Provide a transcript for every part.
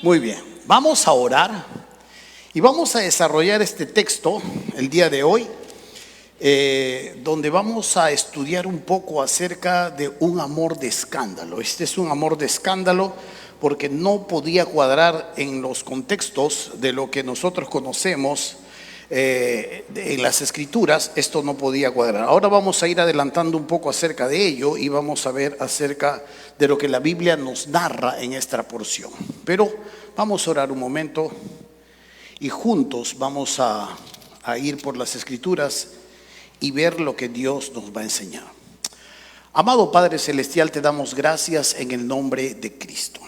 Muy bien, vamos a orar y vamos a desarrollar este texto el día de hoy, donde vamos a estudiar un poco acerca de un amor de escándalo. Este es un amor de escándalo porque no podía cuadrar en los contextos de lo que nosotros conocemos en las escrituras. Esto no podía cuadrar. Ahora vamos a ir adelantando un poco acerca de ello y vamos a ver acerca de lo que la Biblia nos narra en esta porción. Pero vamos a orar un momento y juntos vamos a ir por las escrituras y ver lo que Dios nos va a enseñar. Amado Padre Celestial, te damos gracias en el nombre de Cristo.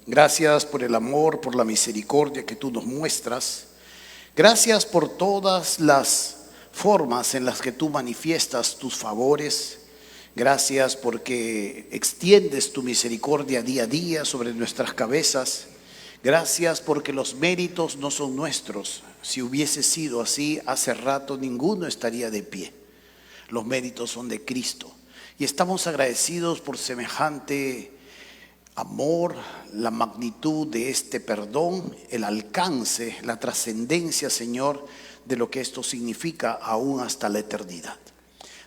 Gracias por el amor, por la misericordia que tú nos muestras. Gracias por todas las formas en las que tú manifiestas tus favores. Gracias porque extiendes tu misericordia día a día sobre nuestras cabezas. Gracias porque los méritos no son nuestros. Si hubiese sido así, hace rato ninguno estaría de pie. Los méritos son de Cristo. Y estamos agradecidos por semejante amor, la magnitud de este perdón, el alcance, la trascendencia, Señor, de lo que esto significa aún hasta la eternidad.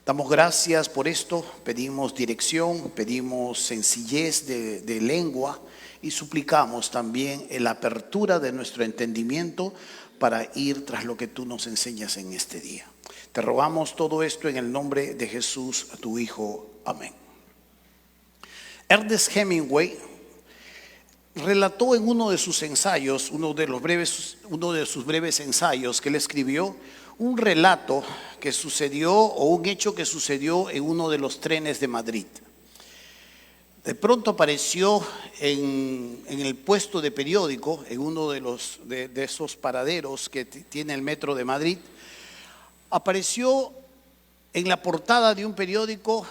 Damos gracias por esto, pedimos dirección, pedimos sencillez de lengua y suplicamos también la apertura de nuestro entendimiento para ir tras lo que tú nos enseñas en este día. Te rogamos todo esto en el nombre de Jesús, tu Hijo. Amén. Ernest Hemingway relató en uno de sus ensayos, uno de sus breves ensayos que él escribió, un relato que sucedió o un hecho que sucedió en uno de los trenes de Madrid. De pronto apareció en el puesto de periódico, en uno de esos paraderos que tiene el metro de Madrid, apareció en la portada de un periódico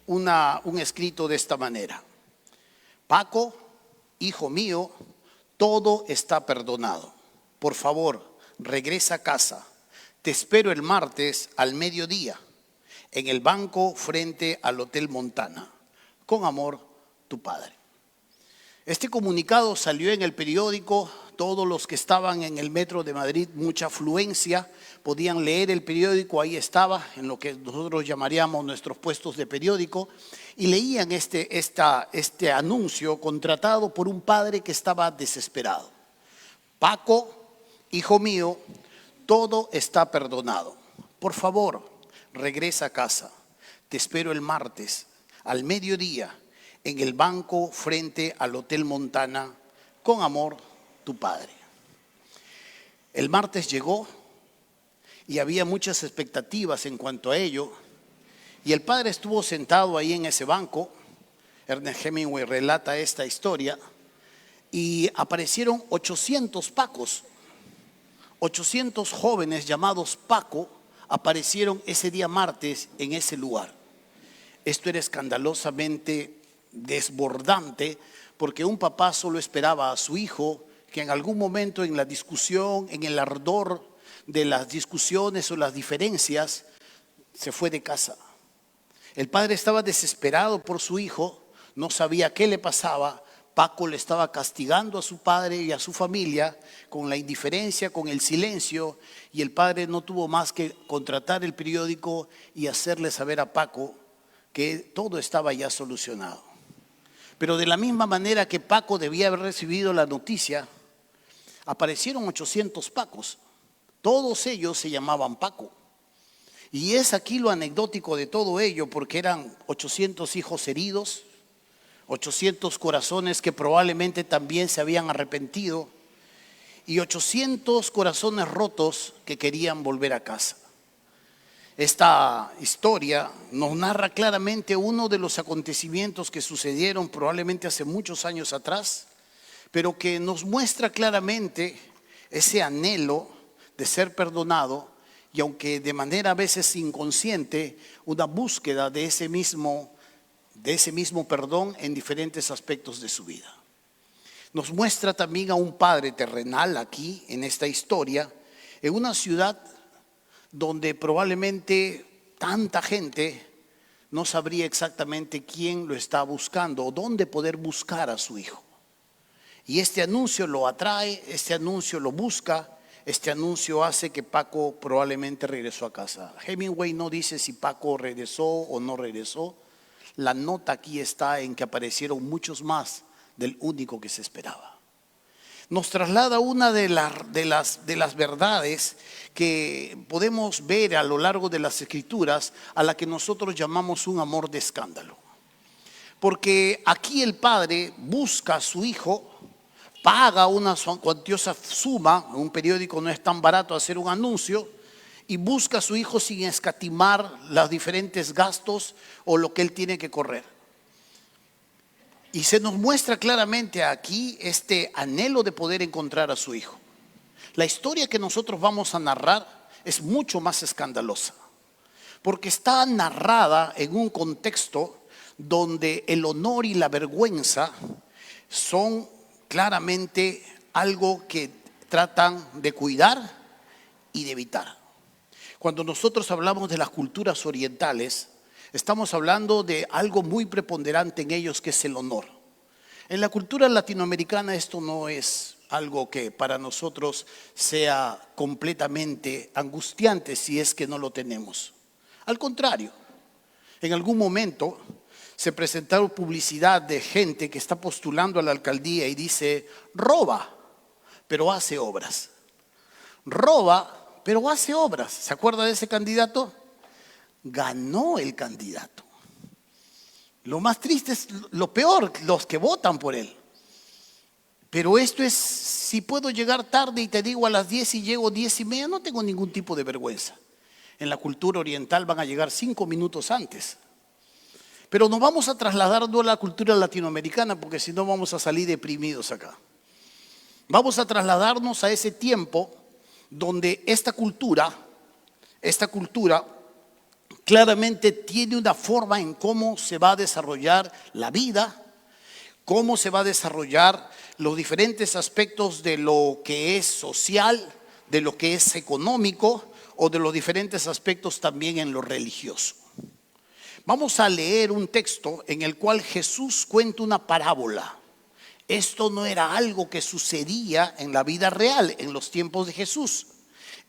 un escrito de esta manera: Paco, hijo mío, todo está perdonado. Por favor, regresa a casa. Te espero el martes al mediodía en el banco frente al Hotel Montana. Con amor, tu padre. Este comunicado salió en el periódico. Todos los que estaban en el metro de Madrid, mucha afluencia, podían leer el periódico. Ahí estaba, en lo que nosotros llamaríamos nuestros puestos de periódico, y leían este anuncio contratado por un padre que estaba desesperado. Paco, hijo mío, todo está perdonado. Por favor, regresa a casa. Te espero el martes al mediodía en el banco frente al Hotel Montana. Con amor, tu padre. El martes llegó y había muchas expectativas en cuanto a ello, y el padre estuvo sentado ahí en ese banco. Ernest Hemingway relata esta historia y aparecieron 800 Pacos, 800 jóvenes llamados Paco aparecieron ese día martes en ese lugar. Esto era escandalosamente desbordante porque un papá solo esperaba a su hijo que en algún momento en la discusión, en el ardor de las discusiones o las diferencias, se fue de casa. El padre estaba desesperado por su hijo, no sabía qué le pasaba. Paco le estaba castigando a su padre y a su familia con la indiferencia, con el silencio, y el padre no tuvo más que contratar el periódico y hacerle saber a Paco que todo estaba ya solucionado. Pero de la misma manera que Paco debía haber recibido la noticia, aparecieron 800 Pacos. Todos ellos se llamaban Paco. Y es aquí lo anecdótico de todo ello, porque eran 800 hijos heridos, 800 corazones que probablemente también se habían arrepentido, y 800 corazones rotos que querían volver a casa. Esta historia nos narra claramente uno de los acontecimientos que sucedieron probablemente hace muchos años atrás, pero que nos muestra claramente ese anhelo de ser perdonado, y aunque de manera a veces inconsciente, una búsqueda de ese mismo perdón en diferentes aspectos de su vida. Nos muestra también a un padre terrenal aquí en esta historia, en una ciudad donde probablemente tanta gente no sabría exactamente quién lo está buscando o dónde poder buscar a su hijo. Y este anuncio lo atrae, este anuncio lo busca, este anuncio hace que Paco probablemente regresó a casa. Hemingway no dice si Paco regresó o no regresó. La nota aquí está en que aparecieron muchos más del único que se esperaba. Nos traslada una de las verdades que podemos ver a lo largo de las Escrituras, a la que nosotros llamamos un amor de escándalo. Porque aquí el padre busca a su hijo, paga una cuantiosa suma, un periódico no es tan barato hacer un anuncio, y busca a su hijo sin escatimar los diferentes gastos o lo que él tiene que correr. Y se nos muestra claramente aquí este anhelo de poder encontrar a su hijo. La historia que nosotros vamos a narrar es mucho más escandalosa, porque está narrada en un contexto donde el honor y la vergüenza son claramente algo que tratan de cuidar y de evitar. Cuando nosotros hablamos de las culturas orientales, estamos hablando de algo muy preponderante en ellos, que es el honor. En la cultura latinoamericana esto no es algo que para nosotros sea completamente angustiante si es que no lo tenemos. Al contrario, en algún momento se presentaron publicidad de gente que está postulando a la alcaldía y dice: roba, pero hace obras. Roba, pero hace obras. ¿Se acuerda de ese candidato? Ganó el candidato. Lo más triste es lo peor, los que votan por él. Pero esto es, si puedo llegar tarde y te digo a las 10 y llego 10:30, no tengo ningún tipo de vergüenza. En la cultura oriental van a llegar 5 minutos antes. Pero nos vamos a trasladar no a la cultura latinoamericana, porque si no vamos a salir deprimidos acá. Vamos a trasladarnos a ese tiempo donde esta cultura claramente tiene una forma en cómo se va a desarrollar la vida, cómo se va a desarrollar los diferentes aspectos de lo que es social, de lo que es económico o de los diferentes aspectos también en lo religioso. Vamos a leer un texto en el cual Jesús cuenta una parábola. Esto no era algo que sucedía en la vida real, en los tiempos de Jesús.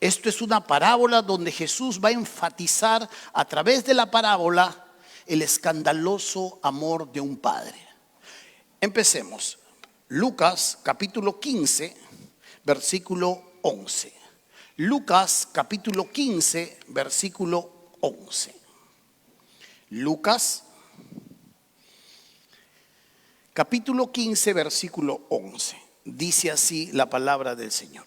Esto es una parábola donde Jesús va a enfatizar a través de la parábola el escandaloso amor de un padre. Empecemos. Lucas capítulo 15, versículo 11. Lucas capítulo 15, versículo 11. Lucas capítulo 15, versículo 11. Dice así la palabra del Señor.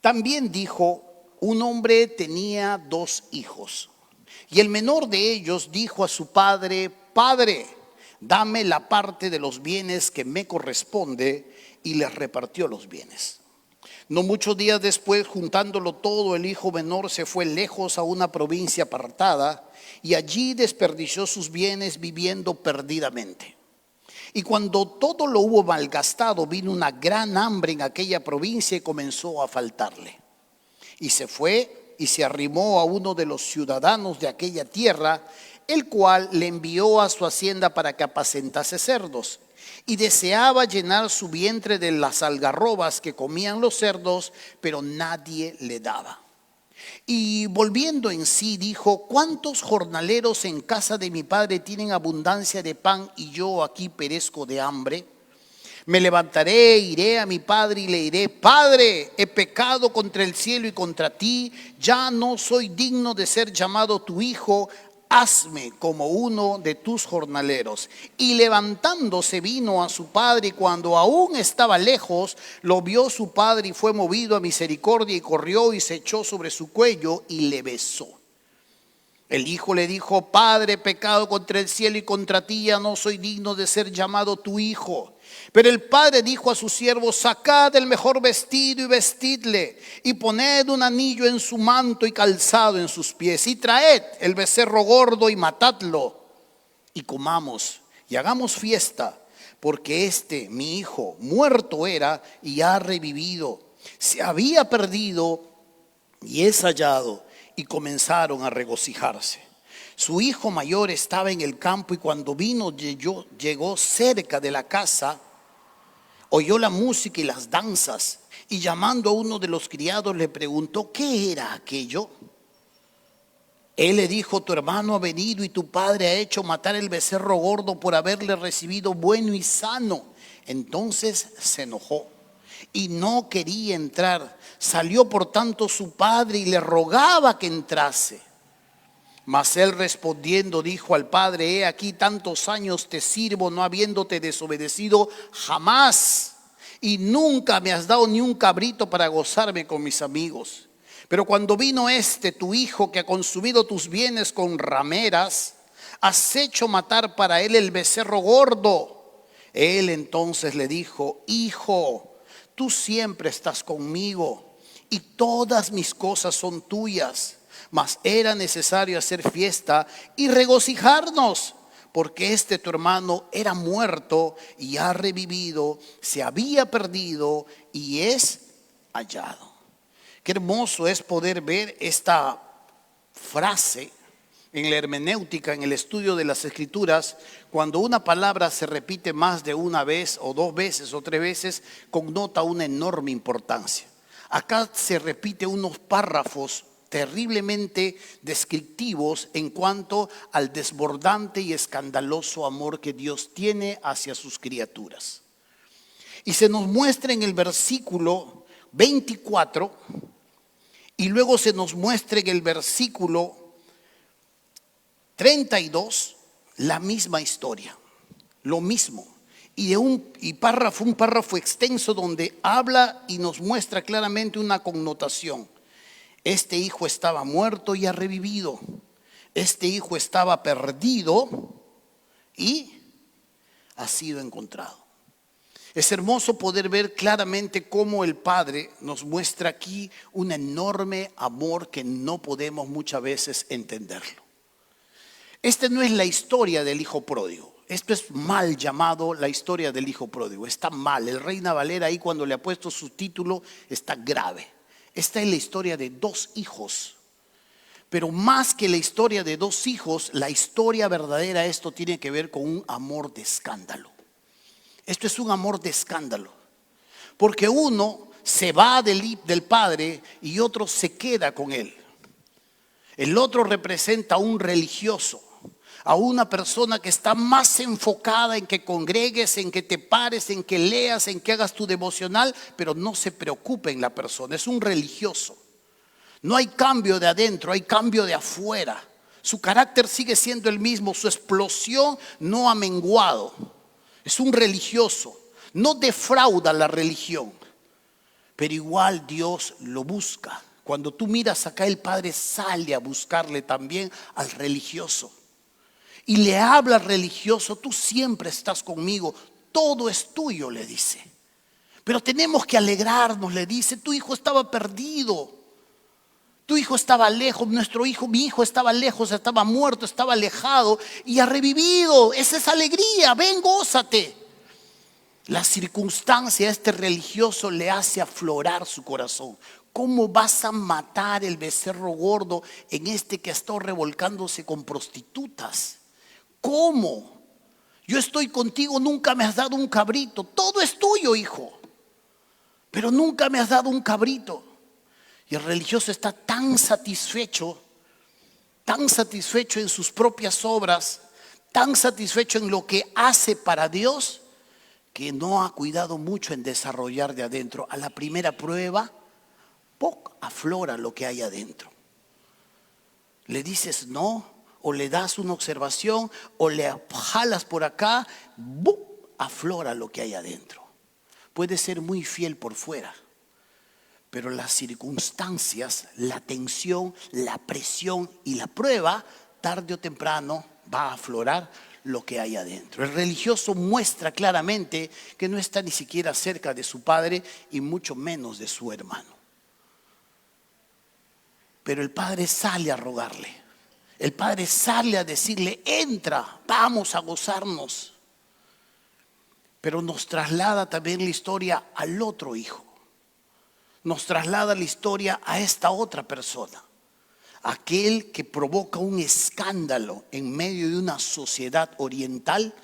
También dijo: un hombre tenía 2 hijos, y el menor de ellos dijo a su padre: Padre, dame la parte de los bienes que me corresponde, y les repartió los bienes. No muchos días después, juntándolo todo, el hijo menor se fue lejos a una provincia apartada, y allí desperdició sus bienes viviendo perdidamente. Y cuando todo lo hubo malgastado, vino una gran hambre en aquella provincia y comenzó a faltarle. Y se fue y se arrimó a uno de los ciudadanos de aquella tierra, el cual le envió a su hacienda para que apacentase cerdos. Y deseaba llenar su vientre de las algarrobas que comían los cerdos, pero nadie le daba. Y volviendo en sí dijo: ¿cuántos jornaleros en casa de mi padre tienen abundancia de pan y yo aquí perezco de hambre? Me levantaré, iré a mi padre y le diré: Padre, he pecado contra el cielo y contra ti, ya no soy digno de ser llamado tu hijo, hazme como uno de tus jornaleros. Y levantándose vino a su padre, y cuando aún estaba lejos, lo vio su padre y fue movido a misericordia y corrió y se echó sobre su cuello y le besó. El hijo le dijo: Padre, he pecado contra el cielo y contra ti, ya no soy digno de ser llamado tu hijo. Pero el padre dijo a sus siervos: sacad el mejor vestido y vestidle, y poned un anillo en su manto y calzado en sus pies, y traed el becerro gordo y matadlo, y comamos y hagamos fiesta, porque mi hijo, muerto era y ha revivido, se había perdido y es hallado. Y comenzaron a regocijarse. Su hijo mayor estaba en el campo y cuando llegó cerca de la casa, oyó la música y las danzas y llamando a uno de los criados le preguntó qué era aquello. Él le dijo: tu hermano ha venido y tu padre ha hecho matar el becerro gordo por haberle recibido bueno y sano. Entonces se enojó y no quería entrar. Salió por tanto su padre y le rogaba que entrase. Mas él respondiendo dijo al padre: he aquí tantos años te sirvo, no habiéndote desobedecido jamás, y nunca me has dado ni un cabrito para gozarme con mis amigos. Pero cuando vino tu hijo, que ha consumido tus bienes con rameras, has hecho matar para él el becerro gordo. Él entonces le dijo: hijo, tú siempre estás conmigo y todas mis cosas son tuyas. Mas era necesario hacer fiesta y regocijarnos, porque tu hermano era muerto y ha revivido, se había perdido y es hallado. Qué hermoso es poder ver esta frase en la hermenéutica, en el estudio de las Escrituras. Cuando una palabra se repite más de una vez o dos veces o tres veces, connota una enorme importancia. Acá se repite unos párrafos terriblemente descriptivos en cuanto al desbordante y escandaloso amor que Dios tiene hacia sus criaturas. Y se nos muestra en el versículo 24 y luego se nos muestra en el versículo 32 la misma historia, lo mismo. Y un párrafo extenso donde habla y nos muestra claramente una connotación. Este hijo estaba muerto y ha revivido. Este hijo estaba perdido y ha sido encontrado. Es hermoso poder ver claramente cómo el Padre nos muestra aquí un enorme amor que no podemos muchas veces entenderlo. No es la historia del hijo pródigo. Esto es mal llamado la historia del hijo pródigo. Está mal. El Reina Valera ahí, cuando le ha puesto su título, está grave. Esta es la historia de dos hijos. Pero más que la historia de dos hijos, la historia verdadera, esto tiene que ver con un amor de escándalo. Esto es un amor de escándalo. Porque uno se va del padre y otro se queda con él. El otro representa a un religioso, a una persona que está más enfocada en que congregues, en que te pares, en que leas, en que hagas tu devocional, pero no se preocupe en la persona. Es un religioso. No hay cambio de adentro, hay cambio de afuera. Su carácter sigue siendo el mismo, su explosión no ha menguado. Es un religioso. No defrauda la religión, pero igual Dios lo busca. Cuando tú miras acá, el Padre sale a buscarle también al religioso. Y le habla al religioso: tú siempre estás conmigo, todo es tuyo, le dice. Pero tenemos que alegrarnos, le dice. Tu hijo estaba perdido. Tu hijo estaba lejos, mi hijo estaba lejos, estaba muerto, estaba alejado y ha revivido. Esa es alegría, ven, gózate. La circunstancia a este religioso le hace aflorar su corazón. ¿Cómo vas a matar el becerro gordo en que ha estado revolcándose con prostitutas? ¿Cómo? Yo estoy contigo, nunca me has dado un cabrito. Todo es tuyo, hijo, pero nunca me has dado un cabrito. Y el religioso está tan satisfecho en sus propias obras, tan satisfecho en lo que hace para Dios, que no ha cuidado mucho en desarrollar de adentro. A la primera prueba, aflora lo que hay adentro. Le dices no, o le das una observación, o le jalas por acá, aflora lo que hay adentro. Puede ser muy fiel por fuera, pero las circunstancias, la tensión, la presión y la prueba, tarde o temprano va a aflorar lo que hay adentro. El religioso muestra claramente que no está ni siquiera cerca de su padre y mucho menos de su hermano. Pero el padre sale a rogarle. El padre sale a decirle: entra, vamos a gozarnos. Pero nos traslada también la historia al otro hijo. Nos traslada la historia a esta otra persona, aquel que provoca un escándalo en medio de una sociedad oriental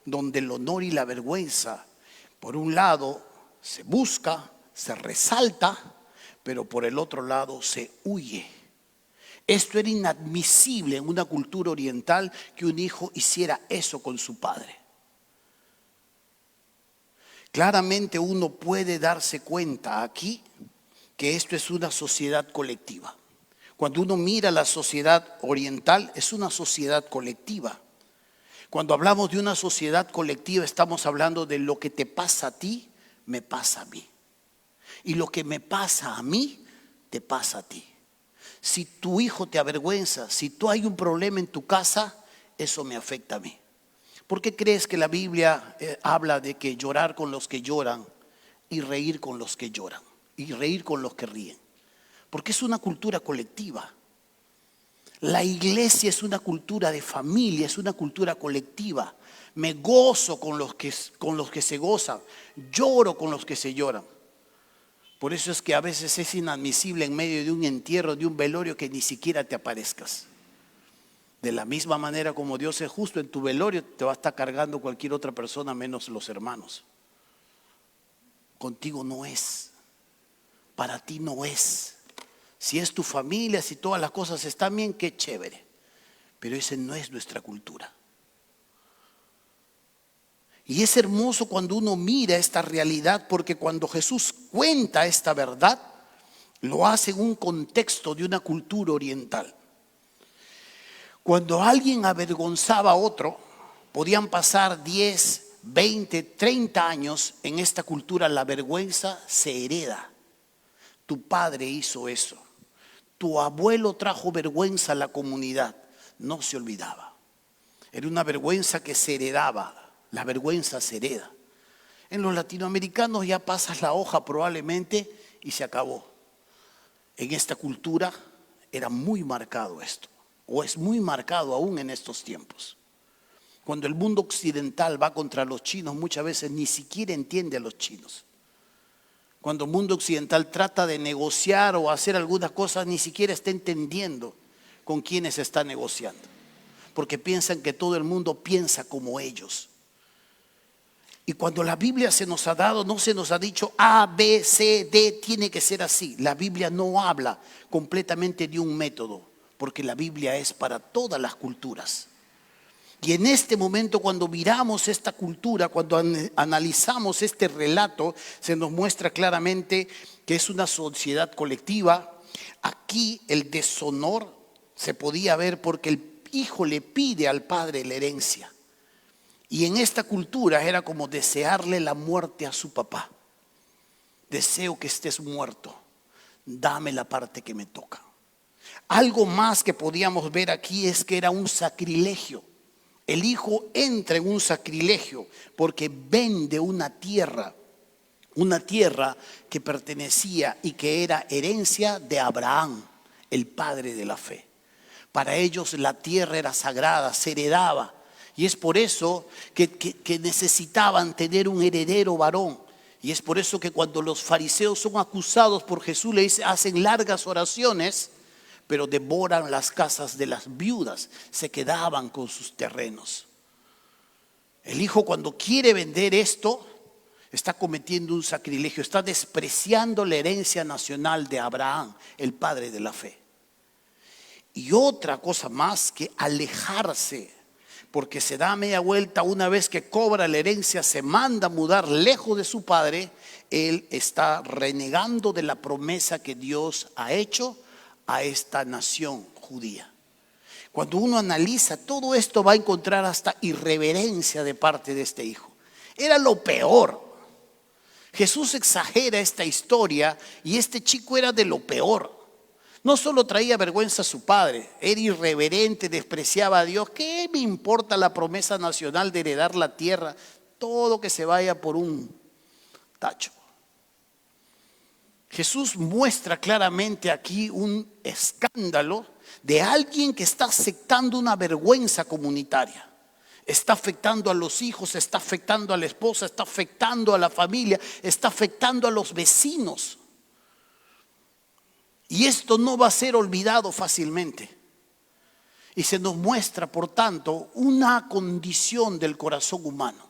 donde el honor y la vergüenza, por un lado, se busca, se resalta, pero por el otro lado se huye. Esto era inadmisible en una cultura oriental, que un hijo hiciera eso con su padre. Claramente uno puede darse cuenta aquí que esto es una sociedad colectiva. Cuando uno mira la sociedad oriental, es una sociedad colectiva. Cuando hablamos de una sociedad colectiva, estamos hablando de lo que te pasa a ti, me pasa a mí. Y lo que me pasa a mí, te pasa a ti. Si tu hijo te avergüenza, si tú hay un problema en tu casa, eso me afecta a mí. ¿Por qué crees que la Biblia habla de que llorar con los que lloran y reír con los que lloran y reír con los que ríen? Porque es una cultura colectiva. La iglesia es una cultura de familia, es una cultura colectiva. Me gozo con los que se gozan, lloro con los que se lloran. Por eso es que a veces es inadmisible en medio de un entierro, de un velorio, que ni siquiera te aparezcas. De la misma manera como Dios es justo, en tu velorio te va a estar cargando cualquier otra persona menos los hermanos. Contigo no es, para ti no es. Si es tu familia, si todas las cosas están bien, qué chévere. Pero esa no es nuestra cultura. Y es hermoso cuando uno mira esta realidad, porque cuando Jesús cuenta esta verdad, lo hace en un contexto de una cultura oriental. Cuando alguien avergonzaba a otro, podían pasar 10, 20, 30 años. En esta cultura la vergüenza se hereda. Tu padre hizo eso. Tu abuelo trajo vergüenza a la comunidad. No se olvidaba. Era una vergüenza que se heredaba. La vergüenza se hereda. En los latinoamericanos ya pasas la hoja probablemente y se acabó. En esta cultura era muy marcado esto. O es muy marcado aún en estos tiempos. Cuando el mundo occidental va contra los chinos, muchas veces ni siquiera entiende a los chinos. Cuando el mundo occidental trata de negociar o hacer algunas cosas, ni siquiera está entendiendo con quiénes está negociando. Porque piensan que todo el mundo piensa como ellos. Y cuando la Biblia se nos ha dado, no se nos ha dicho A, B, C, D, tiene que ser así. La Biblia no habla completamente de un método, porque la Biblia es para todas las culturas. Y en este momento, cuando miramos esta cultura, cuando analizamos este relato, se nos muestra claramente que es una sociedad colectiva. Aquí el deshonor se podía ver porque el hijo le pide al padre la herencia. Y en esta cultura era como desearle la muerte a su papá. Deseo que estés muerto, dame la parte que me toca. Algo más que podíamos ver aquí es que era un sacrilegio. El hijo entra en un sacrilegio porque vende una tierra que pertenecía y que era herencia de Abraham, el padre de la fe. Para ellos la tierra era sagrada, se heredaba. Y es por eso que necesitaban tener un heredero varón. Y es por eso que cuando los fariseos son acusados por Jesús, le dicen, hacen largas oraciones, pero devoran las casas de las viudas, se quedaban con sus terrenos. El hijo, cuando quiere vender esto, está cometiendo un sacrilegio, está despreciando la herencia nacional de Abraham, el padre de la fe. Y otra cosa más, que alejarse, porque se da media vuelta. Una vez que cobra la herencia, se manda a mudar lejos de su padre. Él está renegando de la promesa que Dios ha hecho a esta nación judía. Cuando uno analiza todo esto, va a encontrar hasta irreverencia de parte de este hijo. Era lo peor. Jesús exagera esta historia y este chico era de lo peor. No solo traía vergüenza a su padre, era irreverente, despreciaba a Dios. ¿Qué me importa la promesa nacional de heredar la tierra? Todo que se vaya por un tacho. Jesús muestra claramente aquí un escándalo de alguien que está aceptando una vergüenza comunitaria. Está afectando a los hijos, está afectando a la esposa, está afectando a la familia, está afectando a los vecinos. Y esto no va a ser olvidado fácilmente. Y se nos muestra, por tanto, una condición del corazón humano.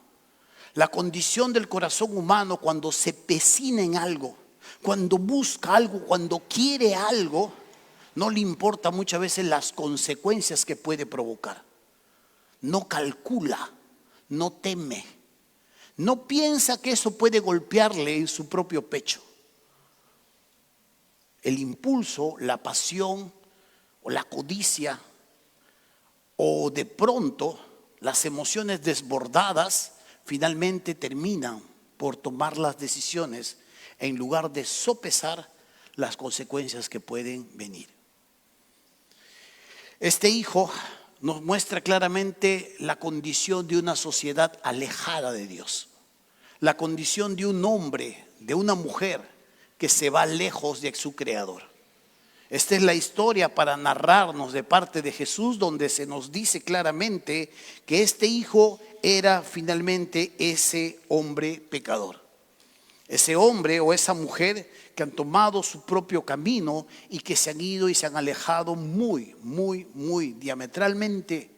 La condición del corazón humano cuando se pecina en algo, cuando busca algo, cuando quiere algo, no le importa muchas veces las consecuencias que puede provocar. No calcula, no teme, no piensa que eso puede golpearle en su propio pecho. El impulso, la pasión o la codicia o de pronto las emociones desbordadas finalmente terminan por tomar las decisiones en lugar de sopesar las consecuencias que pueden venir. Este hijo nos muestra claramente la condición de una sociedad alejada de Dios, la condición de un hombre, de una mujer que se va lejos de su creador. Esta es la historia para narrarnos de parte de Jesús, donde se nos dice claramente que este hijo era finalmente ese hombre pecador. Ese hombre o esa mujer que han tomado su propio camino y que se han ido y se han alejado muy diametralmente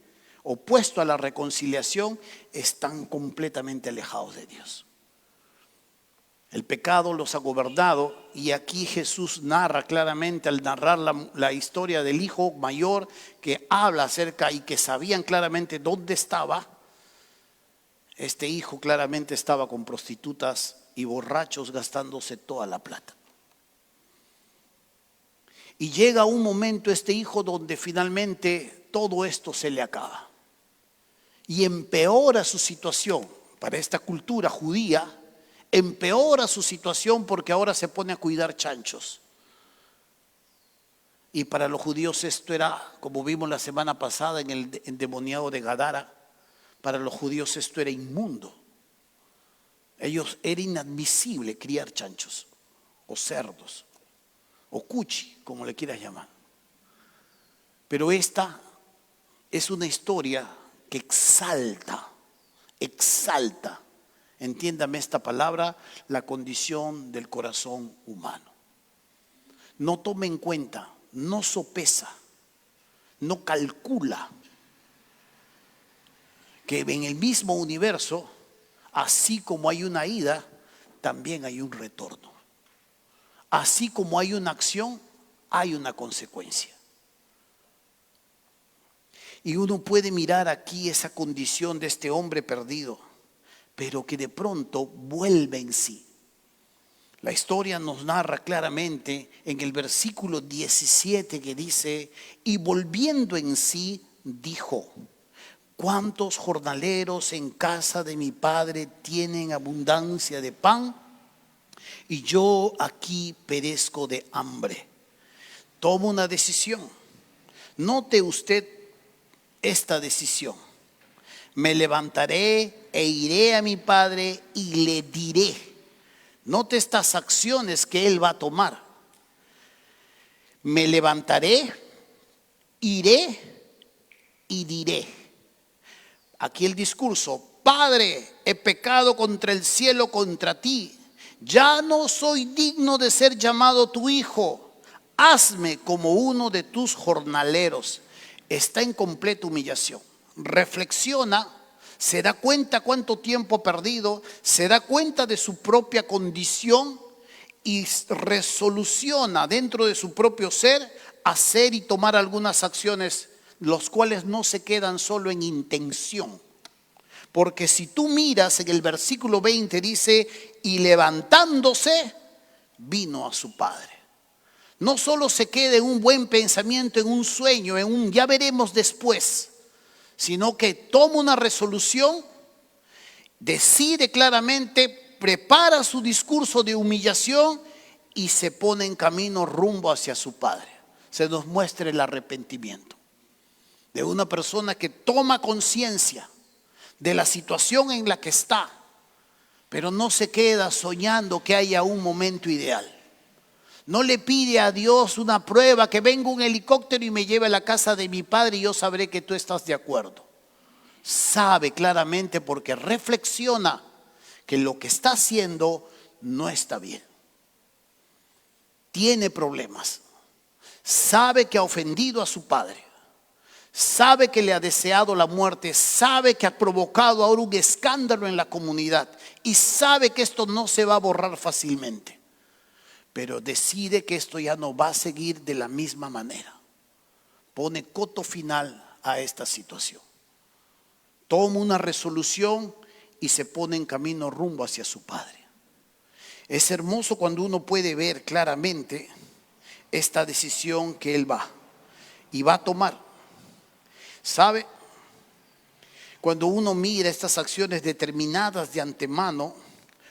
opuesto a la reconciliación, están completamente alejados de Dios. El pecado los ha gobernado y aquí Jesús narra claramente al narrar la historia del hijo mayor que habla acerca y que sabían claramente dónde estaba. Este hijo claramente estaba con prostitutas y borrachos gastándose toda la plata. Y llega un momento este hijo donde finalmente todo esto se le acaba. Y empeora su situación. Para esta cultura judía, empeora su situación porque ahora se pone a cuidar chanchos. Y para los judíos esto era, como vimos la semana pasada en el endemoniado de Gadara, para los judíos esto era inmundo. Ellos era inadmisible criar chanchos o cerdos o cuchi, como le quieras llamar. Pero esta es una historia que exalta, entiéndame esta palabra, la condición del corazón humano. No toma en cuenta, no sopesa, no calcula que en el mismo universo, así como hay una ida, también hay un retorno. Así como hay una acción, hay una consecuencia. Y uno puede mirar aquí esa condición de este hombre perdido, pero que de pronto vuelve en sí. La historia nos narra claramente en el versículo 17 que dice: y volviendo en sí, dijo: ¿cuántos jornaleros en casa de mi padre tienen abundancia de pan? Y yo aquí perezco de hambre. Toma una decisión. Note usted esta decisión. Me levantaré e iré a mi padre y le diré. Note estas acciones que él va a tomar. Me levantaré, iré y diré. Aquí el discurso: Padre, he pecado contra el cielo, contra ti. Ya no soy digno de ser llamado tu hijo. Hazme como uno de tus jornaleros. Está en completa humillación. Reflexiona, se da cuenta cuánto tiempo ha perdido, se da cuenta de su propia condición y resoluciona dentro de su propio ser hacer y tomar algunas acciones, los cuales no se quedan solo en intención. Porque si tú miras en el versículo 20 dice: y levantándose vino a su padre. No solo se queda en un buen pensamiento, en un sueño, en un ya veremos después, sino que toma una resolución, decide claramente, prepara su discurso de humillación y se pone en camino rumbo hacia su padre. Se nos muestra el arrepentimiento de una persona que toma conciencia de la situación en la que está, pero no se queda soñando que haya un momento ideal. No le pide a Dios una prueba, que venga un helicóptero y me lleve a la casa de mi padre y yo sabré que tú estás de acuerdo. Sabe claramente, porque reflexiona, que lo que está haciendo no está bien. Tiene problemas. sabe que ha ofendido a su padre, sabe que le ha deseado la muerte, sabe que ha provocado ahora un escándalo en la comunidad y sabe que esto no se va a borrar fácilmente, pero decide que esto ya no va a seguir de la misma manera. Pone coto final a esta situación. Toma una resolución y se pone en camino rumbo hacia su padre. Es hermoso cuando uno puede ver claramente esta decisión que él va a tomar. ¿Sabe? Cuando uno mira estas acciones determinadas de antemano,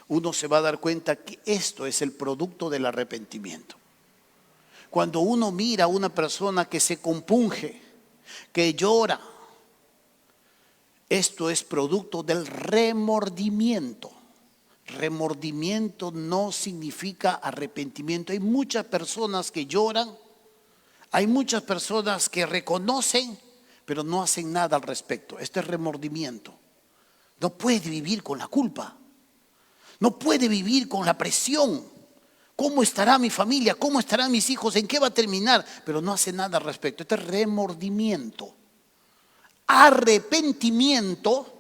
uno se va a dar cuenta que esto es el producto del arrepentimiento. Cuando uno mira a una persona que se compunge, que llora, esto es producto del remordimiento. Remordimiento no significa arrepentimiento. Hay muchas personas que lloran, hay muchas personas que reconocen, pero no hacen nada al respecto. Este es remordimiento. No puede vivir con la culpa, no puede vivir con la presión. ¿Cómo estará mi familia? ¿Cómo estarán mis hijos? ¿En qué va a terminar? Pero no hace nada al respecto. Este es remordimiento. Arrepentimiento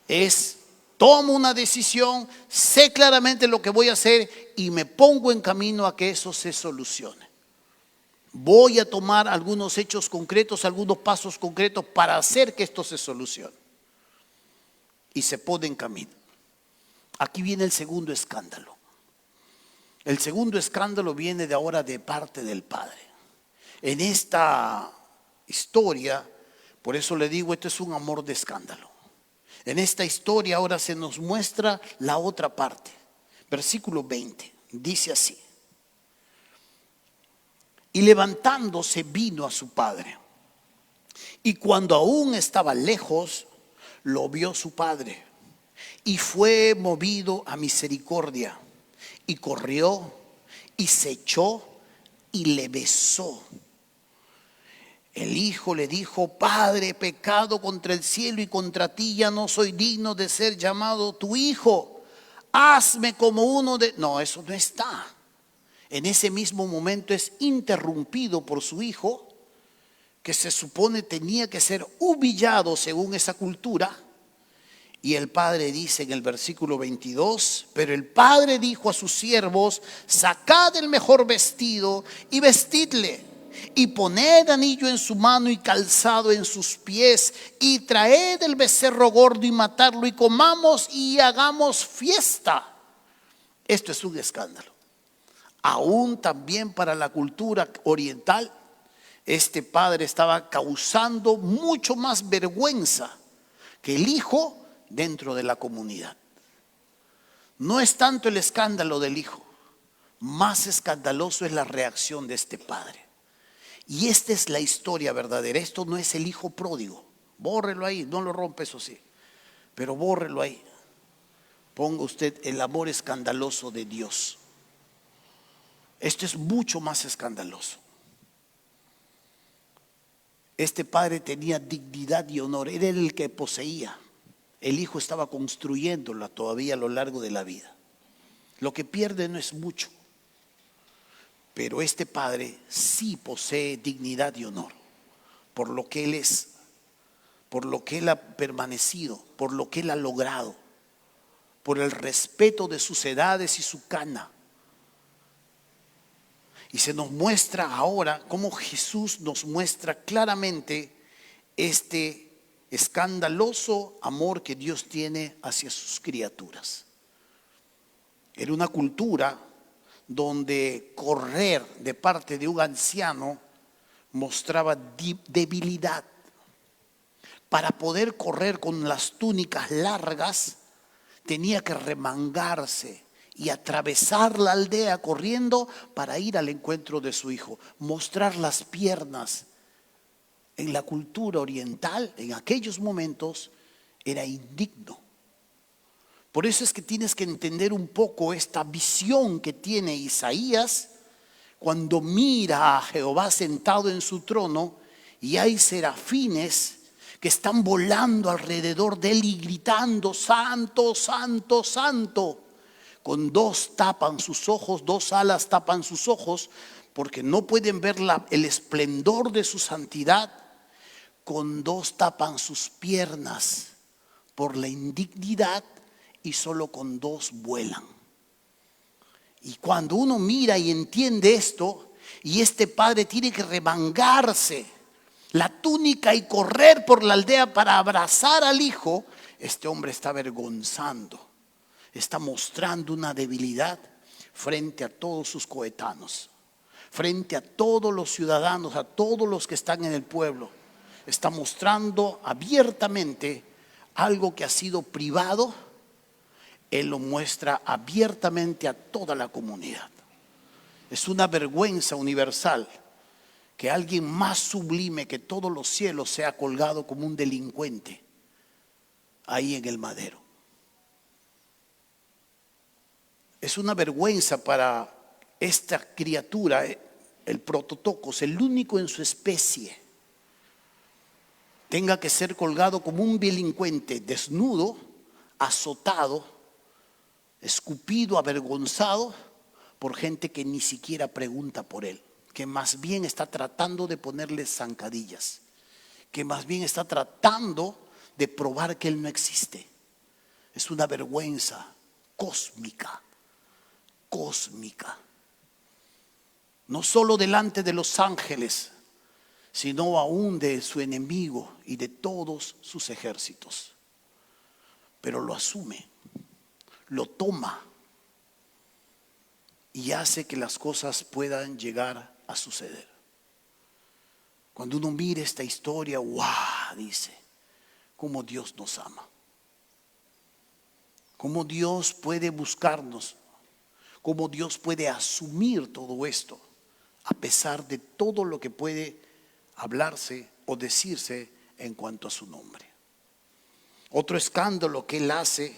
es: tomo una decisión, sé claramente lo que voy a hacer y me pongo en camino a que eso se solucione. Voy a tomar algunos hechos concretos, algunos pasos concretos para hacer que esto se solucione. Y se pone en camino. Aquí viene el segundo escándalo. El segundo escándalo viene de ahora de parte del padre. En esta historia, por eso le digo, esto es un amor de escándalo. En esta historia ahora se nos muestra la otra parte. Versículo 20, dice así: y levantándose vino a su padre, y cuando aún estaba lejos, lo vio su padre, y fue movido a misericordia, y corrió, y se echó, y le besó. El hijo le dijo: Padre, he pecado contra el cielo y contra ti, ya no soy digno de ser llamado tu hijo. Hazme como uno de... No, eso no está. En ese mismo momento es interrumpido por su hijo, que se supone tenía que ser humillado según esa cultura. Y el padre dice en el versículo 22: pero el padre dijo a sus siervos: sacad el mejor vestido y vestidle, y poned anillo en su mano y calzado en sus pies, y traed el becerro gordo y matadlo, y comamos y hagamos fiesta. Esto es un escándalo. Aún también para la cultura oriental, este padre estaba causando mucho más vergüenza que el hijo dentro de la comunidad. No es tanto el escándalo del hijo, más escandaloso es la reacción de este padre. Y esta es la historia verdadera. Esto no es el hijo pródigo. Bórrelo ahí, no lo rompe, eso sí, pero bórrelo ahí. Ponga usted el amor escandaloso de Dios. Esto es mucho más escandaloso. Este padre tenía dignidad y honor, era el que poseía. El hijo estaba construyéndola todavía a lo largo de la vida. Lo que pierde no es mucho, pero este padre sí posee dignidad y honor por lo que él es, por lo que él ha permanecido, por lo que él ha logrado, por el respeto de sus edades y su cana. Y se nos muestra ahora cómo Jesús nos muestra claramente este escandaloso amor que Dios tiene hacia sus criaturas. Era una cultura donde correr de parte de un anciano mostraba debilidad. Para poder correr con las túnicas largas tenía que remangarse y atravesar la aldea corriendo para ir al encuentro de su hijo. Mostrar las piernas en la cultura oriental en aquellos momentos era indigno. Por eso es que tienes que entender un poco esta visión que tiene Isaías cuando mira a Jehová sentado en su trono y hay serafines que están volando alrededor de él y gritando: santo, santo, santo. Con dos tapan sus ojos, dos alas tapan sus ojos porque no pueden ver el esplendor de su santidad, con dos tapan sus piernas por la indignidad y solo con dos vuelan. Y cuando uno mira y entiende esto, y este padre tiene que remangarse la túnica y correr por la aldea para abrazar al hijo, este hombre está avergonzando, está mostrando una debilidad frente a todos sus coetanos, frente a todos los ciudadanos, a todos los que están en el pueblo. Está mostrando abiertamente algo que ha sido privado. Él lo muestra abiertamente a toda la comunidad. Es una vergüenza universal que alguien más sublime que todos los cielos sea colgado como un delincuente ahí en el madero. Es una vergüenza para esta criatura, el prototocos, el único en su especie, tenga que ser colgado como un delincuente, desnudo, azotado, escupido, avergonzado por gente que ni siquiera pregunta por él, que más bien está tratando de ponerle zancadillas, que más bien está tratando de probar que él no existe. Es una vergüenza cósmica, cósmica. No solo delante de los ángeles, sino aún de su enemigo y de todos sus ejércitos. Pero lo asume, lo toma y hace que las cosas puedan llegar a suceder. Cuando uno mira esta historia, ¡wow!, dice, cómo Dios nos ama, cómo Dios puede buscarnos, cómo Dios puede asumir todo esto, a pesar de todo lo que puede hablarse o decirse en cuanto a su nombre. Otro escándalo que él hace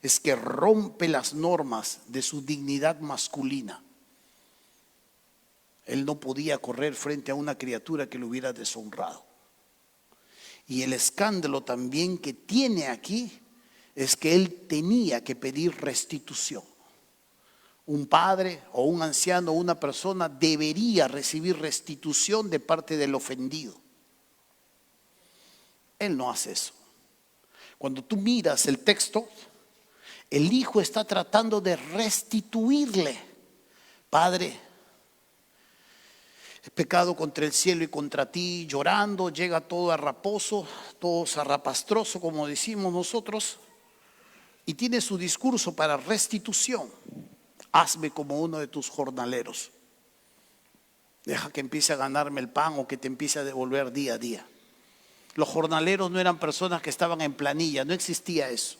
es que rompe las normas de su dignidad masculina. Él no podía correr frente a una criatura que lo hubiera deshonrado. Y el escándalo también que tiene aquí es que él tenía que pedir restitución. Un padre o un anciano o una persona debería recibir restitución de parte del ofendido. Él no hace eso. Cuando tú miras el texto, el hijo está tratando de restituirle. Padre, he pecado contra el cielo y contra ti, llorando, llega todo arraposo, todo zarrapastroso, como decimos nosotros, y tiene su discurso para restitución. Hazme como uno de tus jornaleros. Deja que empiece a ganarme el pan o que te empiece a devolver día a día. Los jornaleros no eran personas que estaban en planilla, no existía eso.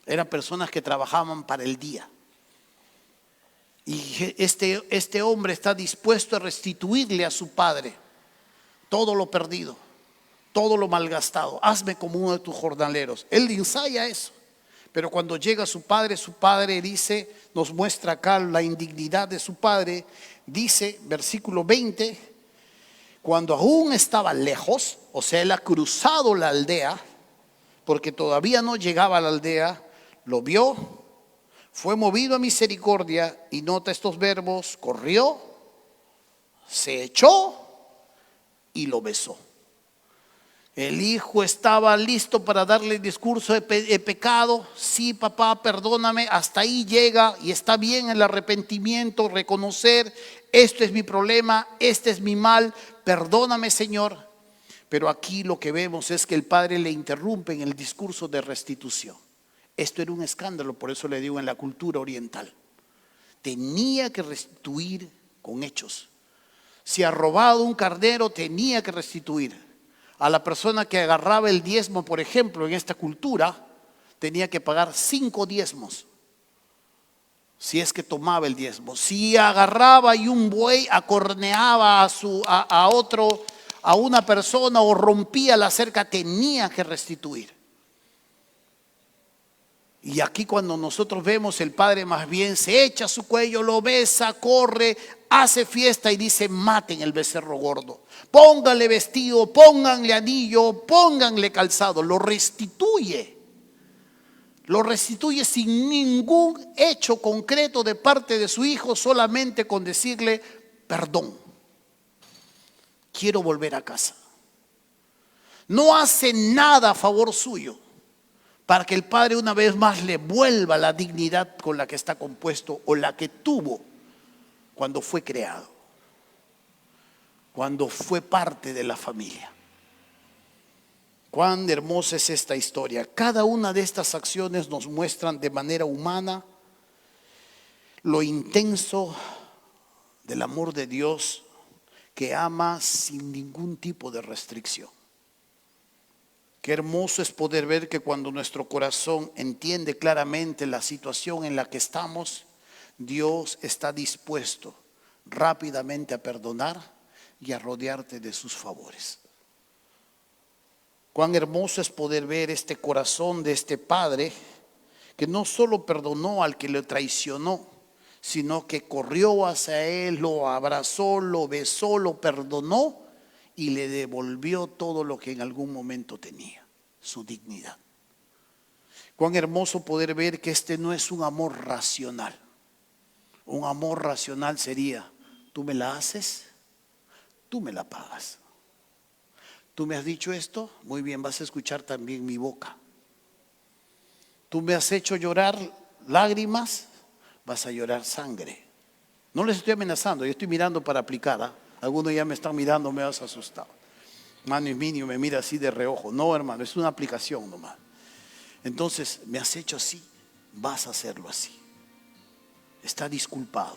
Eran personas que trabajaban para el día. Y este hombre está dispuesto a restituirle a su padre todo lo perdido, todo lo malgastado. Hazme como uno de tus jornaleros. Él ensaya eso. Pero cuando llega su padre dice, nos muestra acá la indignidad de su padre. Dice, versículo 20, cuando aún estaba lejos, o sea, él ha cruzado la aldea, porque todavía no llegaba a la aldea, lo vio, fue movido a misericordia, y nota estos verbos, corrió, se echó y lo besó. El hijo estaba listo para darle el discurso de pecado. Sí, papá, perdóname. Hasta ahí llega y está bien el arrepentimiento, reconocer, esto es mi problema, este es mi mal, perdóname, Señor. Pero aquí lo que vemos es que el padre le interrumpe en el discurso de restitución. Esto era un escándalo, por eso le digo, en la cultura oriental. Tenía que restituir con hechos. Si ha robado un carnero, tenía que restituir. A la persona que agarraba el diezmo, por ejemplo, en esta cultura, tenía que pagar 5 diezmos. Si es que tomaba el diezmo. Si agarraba y un buey acorneaba a una persona o rompía la cerca, tenía que restituir. Y aquí cuando nosotros vemos, el padre más bien se echa a su cuello, lo besa, corre, hace fiesta y dice, maten el becerro gordo, pónganle vestido, pónganle anillo, pónganle calzado. Lo restituye sin ningún hecho concreto de parte de su hijo, solamente con decirle, perdón, quiero volver a casa. No hace nada a favor suyo para que el padre una vez más le vuelva la dignidad con la que está compuesto o la que tuvo cuando fue creado, cuando fue parte de la familia. Cuán hermosa es esta historia. Cada una de estas acciones nos muestran de manera humana lo intenso del amor de Dios, que ama sin ningún tipo de restricción. Qué hermoso es poder ver que cuando nuestro corazón entiende claramente la situación en la que estamos, Dios está dispuesto rápidamente a perdonar y a rodearte de sus favores. Cuán hermoso es poder ver este corazón de este padre que no solo perdonó al que le traicionó, sino que corrió hacia él, lo abrazó, lo besó, lo perdonó y le devolvió todo lo que en algún momento tenía, su dignidad. Cuán hermoso poder ver que este no es un amor racional. Un amor racional sería: tú me la haces, tú me la pagas. Tú me has dicho esto, muy bien, vas a escuchar también mi boca. Tú me has hecho llorar lágrimas, vas a llorar sangre. No les estoy amenazando, yo estoy mirando para aplicar, ¿eh? Algunos ya me están mirando, me has asustado. Mano Minio me mira así de reojo. No, hermano, es una aplicación nomás. Entonces, me has hecho así, vas a hacerlo así. Está disculpado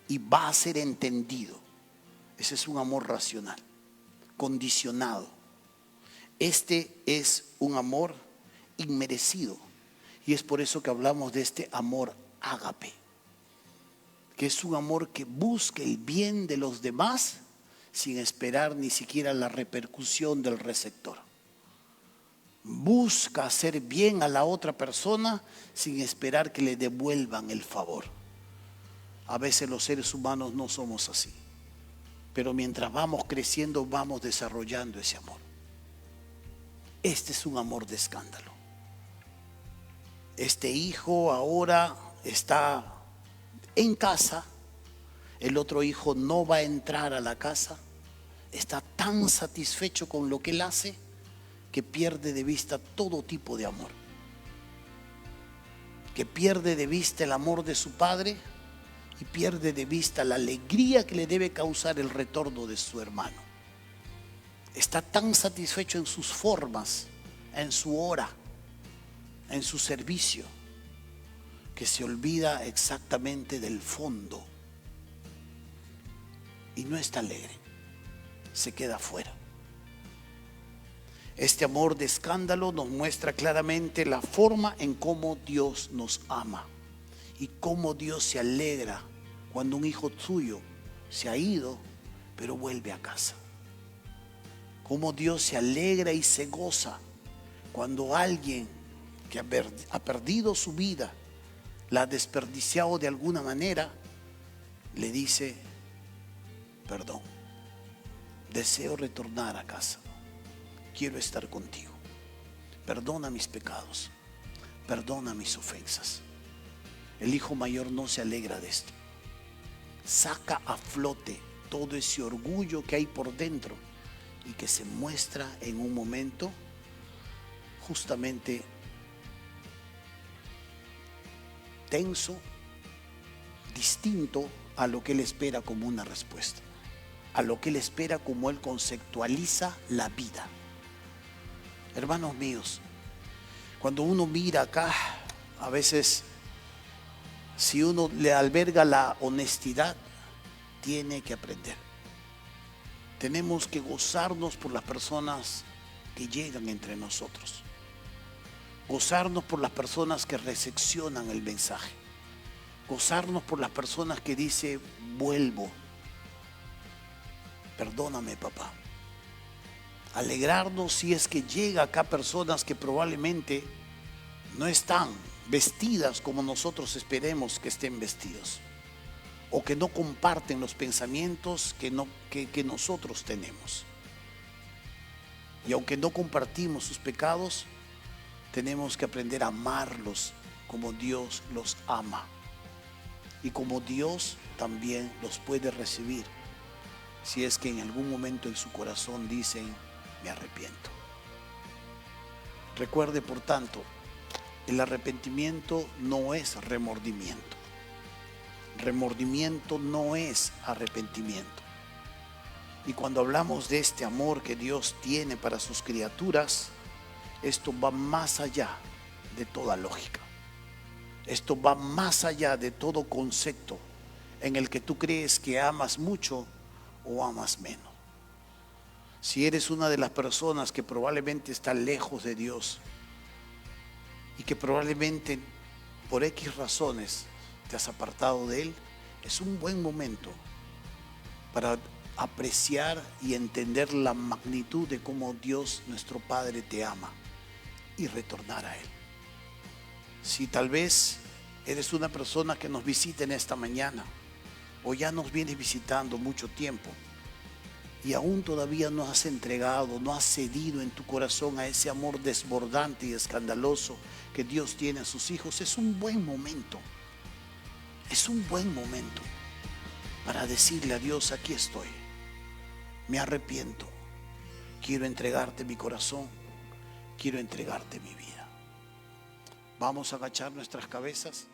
y va a ser entendido. Ese es un amor racional, condicionado. Este es un amor inmerecido, y es por eso que hablamos de este amor ágape, que es un amor que busca el bien de los demás sin esperar ni siquiera la repercusión del receptor. Busca hacer bien a la otra persona sin esperar que le devuelvan el favor. A veces los seres humanos no somos así, pero mientras vamos creciendo vamos desarrollando ese amor. Este es un amor de escándalo. Este hijo ahora está en casa, el otro hijo no va a entrar a la casa, está tan satisfecho con lo que él hace que pierde de vista todo tipo de amor, que pierde de vista el amor de su padre y pierde de vista la alegría que le debe causar el retorno de su hermano. Está tan satisfecho en sus formas, en su hora, en su servicio, que se olvida exactamente del fondo y no está alegre, se queda fuera. Este amor de escándalo nos muestra claramente la forma en cómo Dios nos ama y cómo Dios se alegra cuando un hijo suyo se ha ido pero vuelve a casa. Cómo Dios se alegra y se goza cuando alguien que ha perdido su vida, la ha desperdiciado de alguna manera, le dice: perdón, deseo retornar a casa, quiero estar contigo, perdona mis pecados, perdona mis ofensas. El hijo mayor no se alegra de esto, saca a flote todo ese orgullo que hay por dentro y que se muestra en un momento justamente tenso, distinto a lo que él espera como una respuesta, a lo que él espera como él conceptualiza la vida. Hermanos míos, cuando uno mira acá, a veces, si uno le alberga la honestidad, tiene que aprender. Tenemos que gozarnos por las personas que llegan entre nosotros, gozarnos por las personas que recepcionan el mensaje, gozarnos por las personas que dicen: vuelvo, perdóname papá. Alegrarnos si es que llega acá personas que probablemente no están vestidas como nosotros esperemos que estén vestidos, o que no comparten los pensamientos que nosotros tenemos. Y aunque no compartimos sus pecados, tenemos que aprender a amarlos como Dios los ama y como Dios también los puede recibir si es que en algún momento en su corazón dicen: me arrepiento. Recuerde, por tanto, el arrepentimiento no es remordimiento. Remordimiento no es arrepentimiento. Y cuando hablamos de este amor que Dios tiene para sus criaturas, esto va más allá de toda lógica. Esto va más allá de todo concepto en el que tú crees que amas mucho o amas menos. Si eres una de las personas que probablemente está lejos de Dios y que probablemente por X razones te has apartado de Él, es un buen momento para apreciar y entender la magnitud de cómo Dios nuestro Padre te ama y retornar a Él. Si tal vez eres una persona que nos visita en esta mañana o ya nos vienes visitando mucho tiempo y aún todavía no has entregado, no has cedido en tu corazón a ese amor desbordante y escandaloso que Dios tiene a sus hijos, es un buen momento. Es un buen momento para decirle a Dios: aquí estoy, me arrepiento, quiero entregarte mi corazón, quiero entregarte mi vida. Vamos a agachar nuestras cabezas.